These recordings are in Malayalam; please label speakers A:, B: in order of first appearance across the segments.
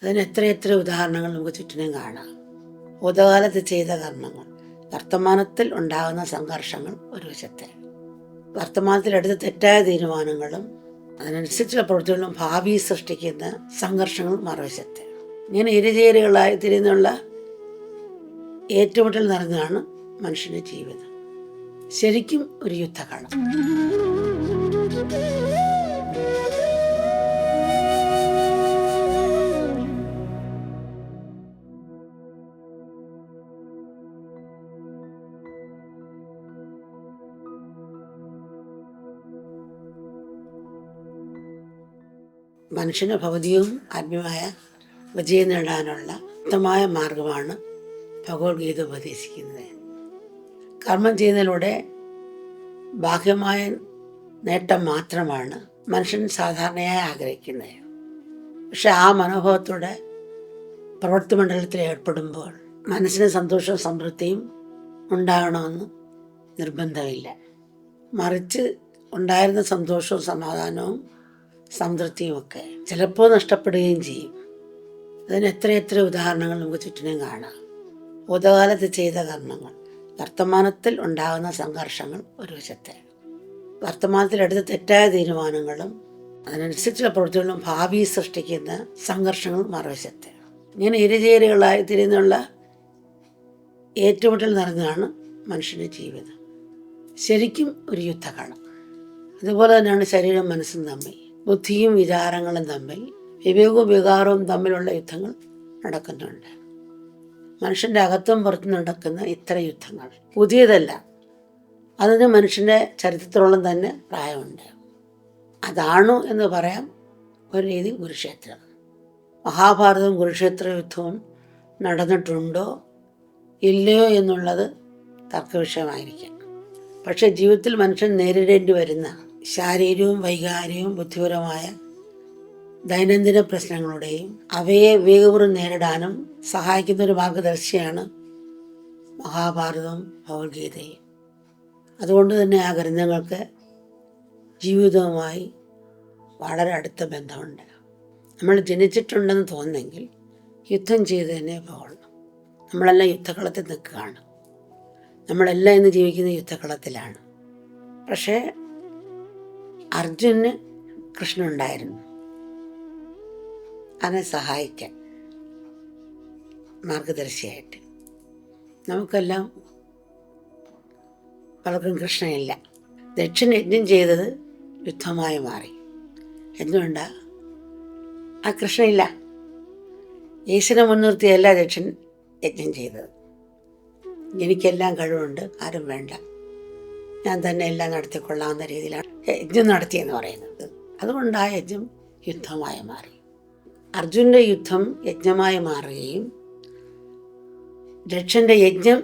A: അതിന് എത്രയെത്ര ഉദാഹരണങ്ങൾ നമുക്ക് ചുറ്റിനും കാണാം. ഭൂതകാലത്ത് ചെയ്ത കർമ്മങ്ങൾ, വർത്തമാനത്തിൽ ഉണ്ടാകുന്ന സംഘർഷങ്ങൾ ഒരു വശത്തെ, വർത്തമാനത്തിൽ എടുത്ത തെറ്റായ തീരുമാനങ്ങളും അതിനനുസരിച്ചുള്ള പ്രവൃത്തികളും ഭാവി സൃഷ്ടിക്കുന്ന സംഘർഷങ്ങൾ മറുവശത്തെ. ഇങ്ങനെ ഇരുചേരികളായി തിരിഞ്ഞുള്ള ഏറ്റുമുട്ടൽ നിറഞ്ഞാണ് മനുഷ്യൻ്റെ ജീവിതം. ശരിക്കും ഒരു യുദ്ധകളം. മനുഷ്യന് ഭൗതികവും ആത്മീയമായ വിജയം നേടാനുള്ള ഉത്തമമായ മാർഗമാണ് ഭഗവത്ഗീത ഉപദേശിക്കുന്നത്. കർമ്മം ചെയ്യുന്നതിലൂടെ ബാഹ്യമായ നേട്ടം മാത്രമാണ് മനുഷ്യൻ സാധാരണയായി ആഗ്രഹിക്കുന്നത്. പക്ഷെ ആ മനോഭാവത്തോടെ പ്രവൃത്തി മണ്ഡലത്തിൽ ഏർപ്പെടുമ്പോൾ മനസ്സിന് സന്തോഷവും സംതൃപ്തിയും ഉണ്ടാകണമെന്ന് നിർബന്ധമില്ല. മറിച്ച് ഉണ്ടായിരുന്ന സന്തോഷവും സമാധാനവും സംതൃപ്തിയുമൊക്കെ ചിലപ്പോൾ നഷ്ടപ്പെടുകയും ചെയ്യും. അതിന് എത്രയെത്ര ഉദാഹരണങ്ങൾ നമുക്ക് ചുറ്റിനും കാണാം. ഭൂതകാലത്ത് ചെയ്ത കർമ്മങ്ങൾ, വർത്തമാനത്തിൽ ഉണ്ടാകുന്ന സംഘർഷങ്ങൾ ഒരു വശത്തെ, വർത്തമാനത്തിൽ എടുത്ത തെറ്റായ തീരുമാനങ്ങളും അതിനനുസരിച്ചുള്ള പ്രവൃത്തികളും ഭാവി സൃഷ്ടിക്കുന്ന സംഘർഷങ്ങൾ മറുവശത്തെ. ഇങ്ങനെ ഇരുചേരികളായി തിരിഞ്ഞുള്ള ഏറ്റുമുട്ടൽ നിറഞ്ഞാണ് മനുഷ്യൻ്റെ ജീവിതം. ശരിക്കും ഒരു യുദ്ധകളം. അതുപോലെ തന്നെയാണ് ശരീരവും മനസ്സും തമ്മിൽ, ബുദ്ധിയും വിചാരങ്ങളും തമ്മിൽ, വിവേകവും വികാരവും തമ്മിലുള്ള യുദ്ധങ്ങൾ നടക്കുന്നുണ്ട്. മനുഷ്യൻ്റെ അകത്തും പുറത്തും നടക്കുന്ന ഇത്തരം യുദ്ധങ്ങൾ പുതിയതല്ല. അതിന് മനുഷ്യൻ്റെ ചരിത്രത്തോളം തന്നെ പ്രായമുണ്ട്. അതാണു എന്ന് പറയാം ഒരു രീതി കുരുക്ഷേത്രം. മഹാഭാരതവും കുരുക്ഷേത്ര യുദ്ധവും നടന്നിട്ടുണ്ടോ ഇല്ലയോ എന്നുള്ളത് തർക്കവിഷയമായിരിക്കാം. പക്ഷേ ജീവിതത്തിൽ മനുഷ്യൻ നേരിടേണ്ടി വരുന്ന ശാരീരികവും വൈകാരികവും ബുദ്ധിപരമായ ദൈനംദിന പ്രശ്നങ്ങളുടെയും അവയെ വേഗപൂർവ്വം നേരിടാനും സഹായിക്കുന്ന ഒരു മാർഗദർശിയാണ് മഹാഭാരതവും ഭഗവത്ഗീതയും. അതുകൊണ്ട് തന്നെ ആ ഗ്രന്ഥങ്ങൾക്ക് ജീവിതവുമായി വളരെ അടുത്ത ബന്ധമുണ്ട്. നമ്മൾ ജനിച്ചിട്ടുണ്ടെന്ന് തോന്നുന്നെങ്കിൽ യുദ്ധം ചെയ്ത് തന്നെ പോകണം. നമ്മളെല്ലാം യുദ്ധക്കളത്തിൽ നിൽക്കുകയാണ്. നമ്മളെല്ലാം ഇന്ന് ജീവിക്കുന്ന യുദ്ധക്കളത്തിലാണ്. പക്ഷേ അർജുനന് കൃഷ്ണനുണ്ടായിരുന്നു, അതിനെ സഹായിക്കാൻ മാർഗദർശിയായിട്ട്. നമുക്കെല്ലാം പലർക്കും കൃഷ്ണനില്ല. ദക്ഷൻ യജ്ഞം ചെയ്തത് യുദ്ധമായി മാറി. എന്തുകൊണ്ടാണ്? ആ കൃഷ്ണനില്ല. ഈശ്വരനെ മുൻനിർത്തിയല്ല ദക്ഷൻ യജ്ഞം ചെയ്തത്. എനിക്കെല്ലാം കഴിവുണ്ട്, ആരും വേണ്ട, ഞാൻ തന്നെ എല്ലാം നടത്തിക്കൊള്ളാവുന്ന രീതിയിലാണ് യജ്ഞം നടത്തിയെന്ന് പറയുന്നത്. അതുകൊണ്ട് ആ യജ്ഞം യുദ്ധമായി മാറി. അർജുനൻ്റെ യുദ്ധം യജ്ഞമായി മാറുകയും ദക്ഷൻ്റെ യജ്ഞം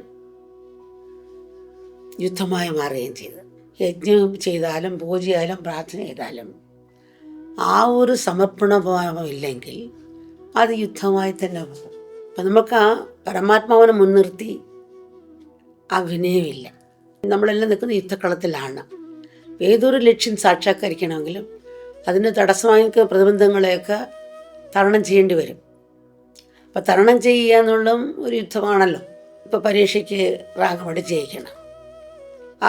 A: യുദ്ധമായി മാറുകയും ചെയ്തു. യജ്ഞം ചെയ്താലും പൂജയായാലും പ്രാർത്ഥന ചെയ്താലും ആ ഒരു സമർപ്പണഭാവം ഇല്ലെങ്കിൽ അത് യുദ്ധമായി തന്നെ പോകും. അപ്പം നമുക്ക് ആ പരമാത്മാവിനെ മുൻനിർത്തി ആ വിനയമില്ല. നമ്മളെല്ലാം നിൽക്കുന്ന യുദ്ധക്കളത്തിലാണ്. ഏതൊരു ലക്ഷ്യം സാക്ഷാത്കരിക്കണമെങ്കിലും അതിന് തടസ്സമായി നിൽക്കുന്ന പ്രതിബന്ധങ്ങളെയൊക്കെ തരണം ചെയ്യേണ്ടി വരും. അപ്പം തരണം ചെയ്യുക എന്നുള്ളതും ഒരു യുദ്ധമാണല്ലോ. ഇപ്പോൾ പരീക്ഷയ്ക്ക് റാങ്ക് പഠിച്ച് ജയിക്കണം.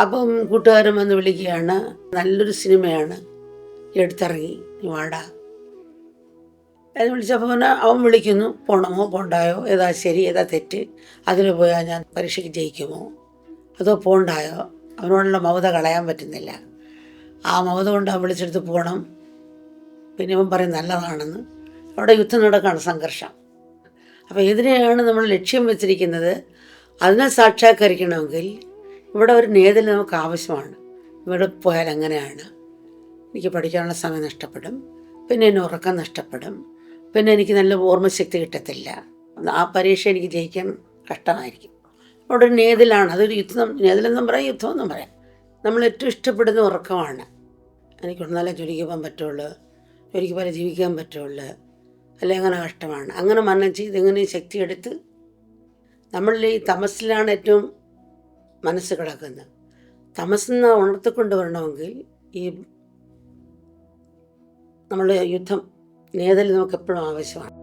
A: അപ്പം കൂട്ടുകാരൻ വന്ന് വിളിക്കുകയാണ്, നല്ലൊരു സിനിമയാണ് എടുത്തിറങ്ങി, വാടാ എന്ന് വിളിച്ചപ്പോൾ പിന്നെ അവൻ വിളിക്കുന്നു, പോണമോ പോണ്ടായോ, ഏതാ ശരി ഏതാ തെറ്റ്, അതിൽ പോയാൽ ഞാൻ പരീക്ഷയ്ക്ക് ജയിക്കുമോ അതോ പോണ്ടായോ? അവനോടുള്ള മമത കളയാൻ പറ്റുന്നില്ല. ആ മമത കൊണ്ട് അവൻ വിളിച്ചെടുത്ത് പോകണം. പിന്നെ അവൻ പറയും നല്ലതാണെന്ന്. അവിടെ യുദ്ധം നടക്കുകയാണ്, സംഘർഷം. അപ്പോൾ ഇതിനെയാണ് നമ്മൾ ലക്ഷ്യം വെച്ചിരിക്കുന്നത്. അതിനെ സാക്ഷാത്കരിക്കണമെങ്കിൽ ഇവിടെ ഒരു നേതൽ നമുക്ക് ആവശ്യമാണ്. ഇവിടെ പോയാൽ എങ്ങനെയാണ്, എനിക്ക് പഠിക്കാനുള്ള സമയം നഷ്ടപ്പെടും, പിന്നെ എന്നെ ഉറക്കം നഷ്ടപ്പെടും, പിന്നെ എനിക്ക് നല്ല ഓർമ്മശക്തി കിട്ടത്തില്ല, ആ പരീക്ഷ എനിക്ക് ജയിക്കാൻ കഷ്ടമായിരിക്കും. അവിടെ ഒരു നേതലാണ്. അതൊരു യുദ്ധം, നേതലെന്നും പറയാം യുദ്ധമെന്നും പറയാം. നമ്മൾ ഏറ്റവും ഇഷ്ടപ്പെടുന്ന ഉറക്കമാണ്. എനിക്ക് നല്ല ജോലിക്ക് പോകാൻ പറ്റുള്ളൂ, ജോലിക്ക് പോലെ ജീവിക്കാൻ പറ്റുള്ളൂ, അല്ലെ അങ്ങനെ കഷ്ടമാണ്. അങ്ങനെ മരണം ചെയ്ത് ഇങ്ങനെ ശക്തി എടുത്ത് നമ്മളിൽ ഈ തമസിലാണ് ഏറ്റവും മനസ്സ് കിടക്കുന്നത്. തമസിന്ന് ഉണർത്തിക്കൊണ്ടുവരണമെങ്കിൽ ഈ നമ്മൾ യുദ്ധം നേതൽ നമുക്ക് എപ്പോഴും ആവശ്യമാണ്.